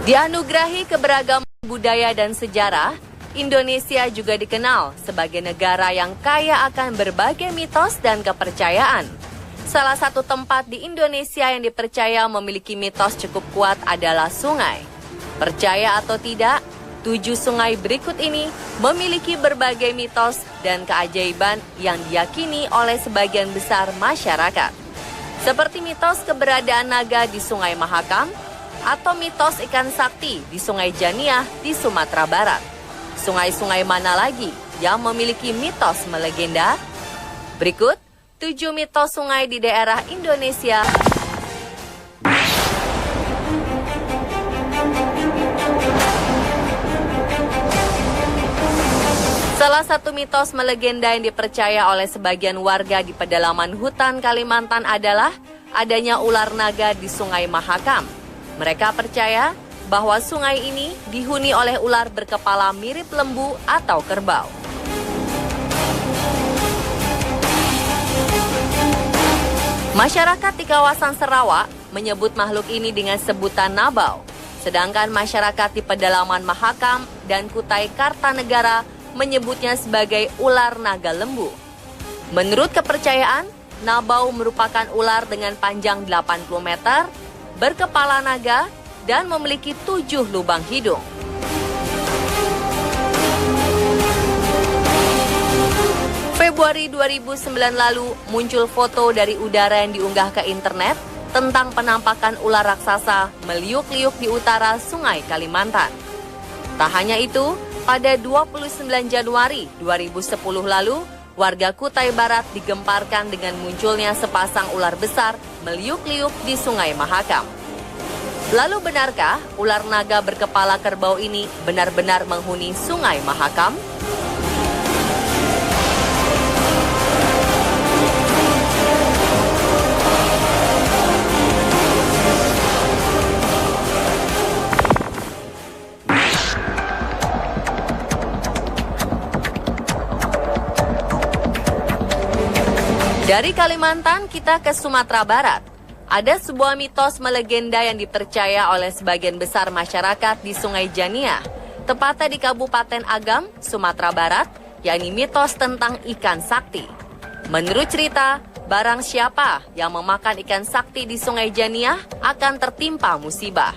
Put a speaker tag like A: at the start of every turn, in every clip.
A: Dianugerahi keberagaman budaya dan sejarah, Indonesia juga dikenal sebagai negara yang kaya akan berbagai mitos dan kepercayaan. Salah satu tempat di Indonesia yang dipercaya memiliki mitos cukup kuat adalah sungai. Percaya atau tidak, 7 sungai berikut ini memiliki berbagai mitos dan keajaiban yang diyakini oleh sebagian besar masyarakat. Seperti mitos keberadaan naga di Sungai Mahakam, atau mitos ikan sakti di Sungai Janiah di Sumatera Barat. Sungai-sungai mana lagi yang memiliki mitos melegenda? Berikut 7 mitos sungai di daerah Indonesia. Salah satu mitos melegenda yang dipercaya oleh sebagian warga di pedalaman hutan Kalimantan adalah adanya ular naga di Sungai Mahakam. Mereka percaya bahwa sungai ini dihuni oleh ular berkepala mirip lembu atau kerbau. Masyarakat di kawasan Sarawak menyebut makhluk ini dengan sebutan nabau, sedangkan masyarakat di pedalaman Mahakam dan Kutai Kartanegara menyebutnya sebagai ular naga lembu. Menurut kepercayaan, nabau merupakan ular dengan panjang 80 meter, berkepala naga, dan memiliki 7 lubang hidung. Februari 2009 lalu muncul foto dari udara yang diunggah ke internet tentang penampakan ular raksasa meliuk-liuk di utara Sungai Kalimantan. Tak hanya itu, pada 29 Januari 2010 lalu, warga Kutai Barat digemparkan dengan munculnya sepasang ular besar meliuk-liuk di Sungai Mahakam. Lalu benarkah ular naga berkepala kerbau ini benar-benar menghuni Sungai Mahakam? Dari Kalimantan kita ke Sumatera Barat. Ada sebuah mitos melegenda yang dipercaya oleh sebagian besar masyarakat di Sungai Janiah, tepatnya di Kabupaten Agam, Sumatera Barat, yakni mitos tentang ikan sakti. Menurut cerita, barang siapa yang memakan ikan sakti di Sungai Janiah akan tertimpa musibah.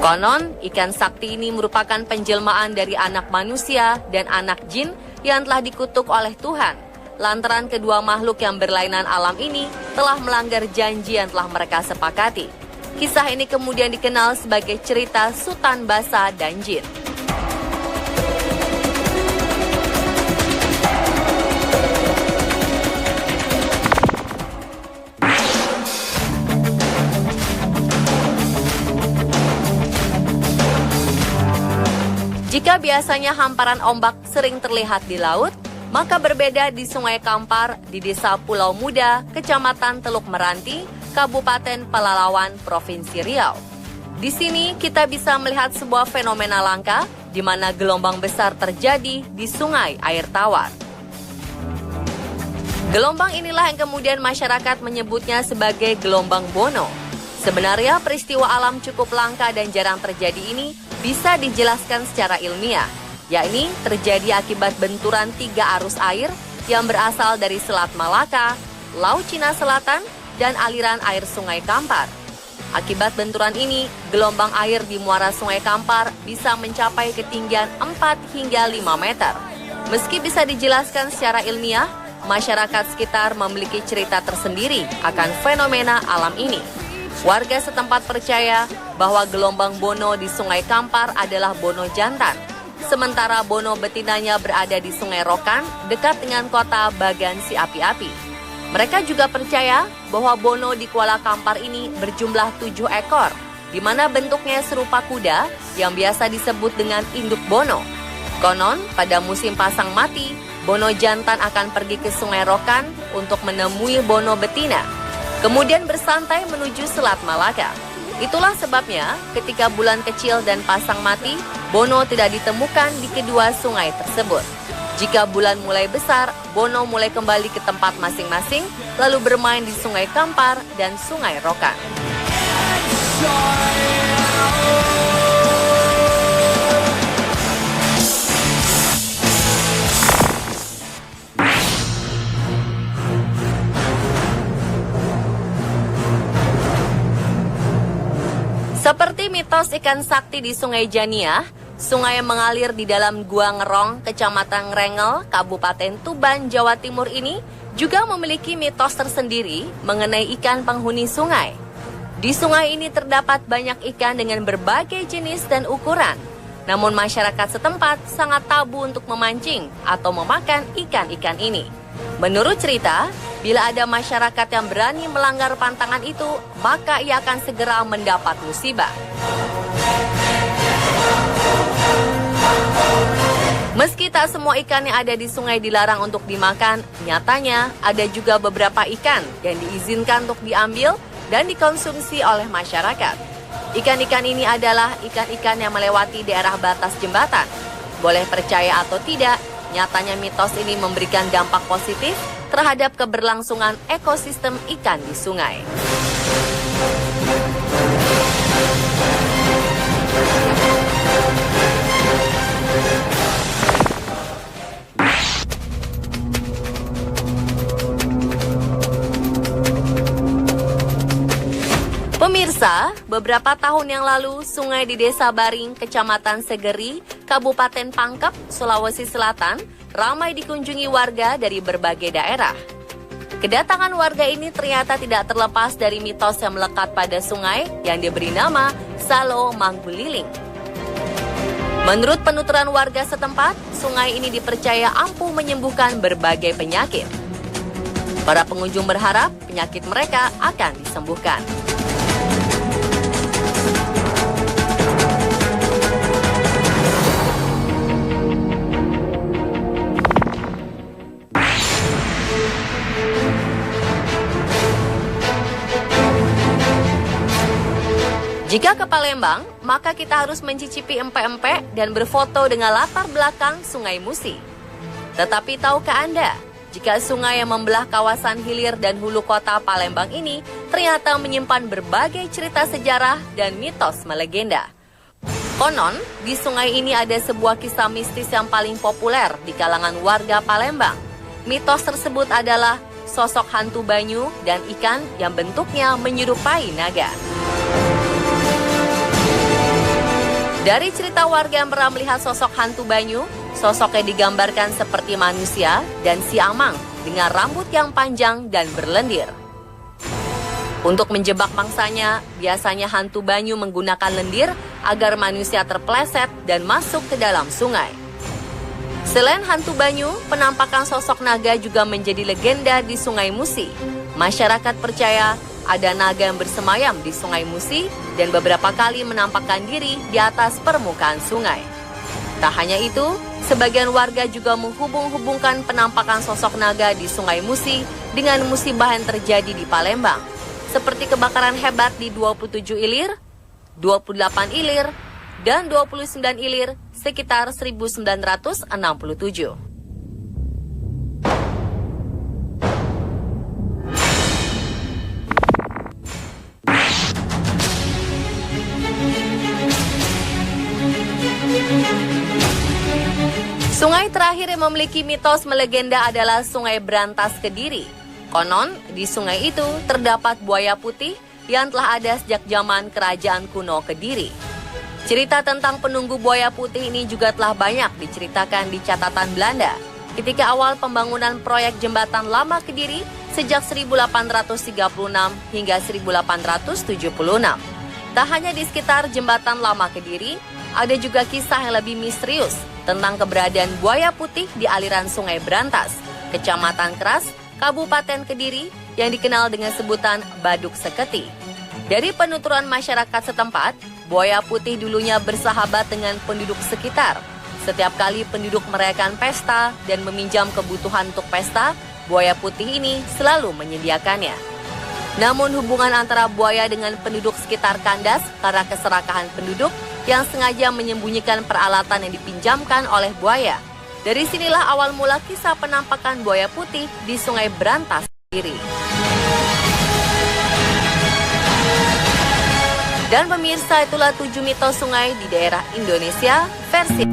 A: Konon, ikan sakti ini merupakan penjelmaan dari anak manusia dan anak jin yang telah dikutuk oleh Tuhan. Lantaran kedua makhluk yang berlainan alam ini telah melanggar janji yang telah mereka sepakati. Kisah ini kemudian dikenal sebagai cerita Sutan Basa dan Jin. Jika biasanya hamparan ombak sering terlihat di laut, maka berbeda di Sungai Kampar di Desa Pulau Muda, Kecamatan Teluk Meranti, Kabupaten Pelalawan, Provinsi Riau. Di sini kita bisa melihat sebuah fenomena langka di mana gelombang besar terjadi di sungai air tawar. Gelombang inilah yang kemudian masyarakat menyebutnya sebagai gelombang Bono. Sebenarnya peristiwa alam cukup langka dan jarang terjadi ini bisa dijelaskan secara ilmiah, yakni terjadi akibat benturan 3 arus air yang berasal dari Selat Malaka, Laut Cina Selatan, dan aliran air Sungai Kampar. Akibat benturan ini, gelombang air di muara Sungai Kampar bisa mencapai ketinggian 4 hingga 5 meter. Meski bisa dijelaskan secara ilmiah, masyarakat sekitar memiliki cerita tersendiri akan fenomena alam ini. Warga setempat percaya bahwa gelombang Bono di Sungai Kampar adalah Bono jantan, sementara Bono betinanya berada di Sungai Rokan dekat dengan kota Bagan Si Api-Api. Mereka juga percaya bahwa Bono di Kuala Kampar ini berjumlah 7 ekor, di mana bentuknya serupa kuda yang biasa disebut dengan induk Bono. Konon, pada musim pasang mati, Bono jantan akan pergi ke Sungai Rokan untuk menemui Bono betina, kemudian bersantai menuju Selat Malaka. Itulah sebabnya ketika bulan kecil dan pasang mati, Bono tidak ditemukan di kedua sungai tersebut. Jika bulan mulai besar, Bono mulai kembali ke tempat masing-masing, lalu bermain di Sungai Kampar dan Sungai Rokan. Seperti mitos ikan sakti di Sungai Janiah, sungai yang mengalir di dalam Gua Ngerong, Kecamatan Ngrengel, Kabupaten Tuban, Jawa Timur ini juga memiliki mitos tersendiri mengenai ikan penghuni sungai. Di sungai ini terdapat banyak ikan dengan berbagai jenis dan ukuran. Namun masyarakat setempat sangat tabu untuk memancing atau memakan ikan-ikan ini. Menurut cerita, bila ada masyarakat yang berani melanggar pantangan itu, maka ia akan segera mendapat musibah. Meski tak semua ikan yang ada di sungai dilarang untuk dimakan, nyatanya ada juga beberapa ikan yang diizinkan untuk diambil dan dikonsumsi oleh masyarakat. Ikan-ikan ini adalah ikan-ikan yang melewati daerah batas jembatan. Boleh percaya atau tidak, nyatanya mitos ini memberikan dampak positif terhadap keberlangsungan ekosistem ikan di sungai. Pemirsa, beberapa tahun yang lalu, sungai di Desa Baring, Kecamatan Segeri, Kabupaten Pangkep, Sulawesi Selatan, ramai dikunjungi warga dari berbagai daerah. Kedatangan warga ini ternyata tidak terlepas dari mitos yang melekat pada sungai yang diberi nama Salo Mangguliling. Menurut penuturan warga setempat, sungai ini dipercaya ampuh menyembuhkan berbagai penyakit. Para pengunjung berharap penyakit mereka akan disembuhkan. Jika ke Palembang, maka kita harus mencicipi empek-empek dan berfoto dengan latar belakang Sungai Musi. Tetapi tahukah Anda, jika sungai yang membelah kawasan hilir dan hulu kota Palembang ini ternyata menyimpan berbagai cerita sejarah dan mitos melegenda. Konon, di sungai ini ada sebuah kisah mistis yang paling populer di kalangan warga Palembang. Mitos tersebut adalah sosok hantu banyu dan ikan yang bentuknya menyerupai naga. Dari cerita warga yang pernah melihat sosok hantu banyu, sosoknya digambarkan seperti manusia dan siamang dengan rambut yang panjang dan berlendir. Untuk menjebak mangsanya, biasanya hantu banyu menggunakan lendir agar manusia terpeleset dan masuk ke dalam sungai. Selain hantu banyu, penampakan sosok naga juga menjadi legenda di Sungai Musi. Masyarakat percaya ada naga yang bersemayam di Sungai Musi dan beberapa kali menampakkan diri di atas permukaan sungai. Tak hanya itu, sebagian warga juga menghubung-hubungkan penampakan sosok naga di Sungai Musi dengan musibah yang terjadi di Palembang, seperti kebakaran hebat di 27 Ilir, 28 Ilir, dan 29 Ilir sekitar 1967. Sungai terakhir yang memiliki mitos melegenda adalah Sungai Brantas Kediri. Konon, di sungai itu terdapat buaya putih yang telah ada sejak zaman kerajaan kuno Kediri. Cerita tentang penunggu buaya putih ini juga telah banyak diceritakan di catatan Belanda ketika awal pembangunan proyek jembatan lama Kediri sejak 1836 hingga 1876. Tak hanya di sekitar jembatan lama Kediri, ada juga kisah yang lebih misterius tentang keberadaan buaya putih di aliran Sungai Brantas, Kecamatan Keras, Kabupaten Kediri yang dikenal dengan sebutan Baduk Seketi. Dari penuturan masyarakat setempat, buaya putih dulunya bersahabat dengan penduduk sekitar. Setiap kali penduduk merayakan pesta dan meminjam kebutuhan untuk pesta, buaya putih ini selalu menyediakannya. Namun hubungan antara buaya dengan penduduk sekitar kandas karena keserakahan penduduk yang sengaja menyembunyikan peralatan yang dipinjamkan oleh buaya. Dari sinilah awal mula kisah penampakan buaya putih di Sungai Brantas sendiri. Dan pemirsa, itulah 7 mitos sungai di daerah Indonesia versi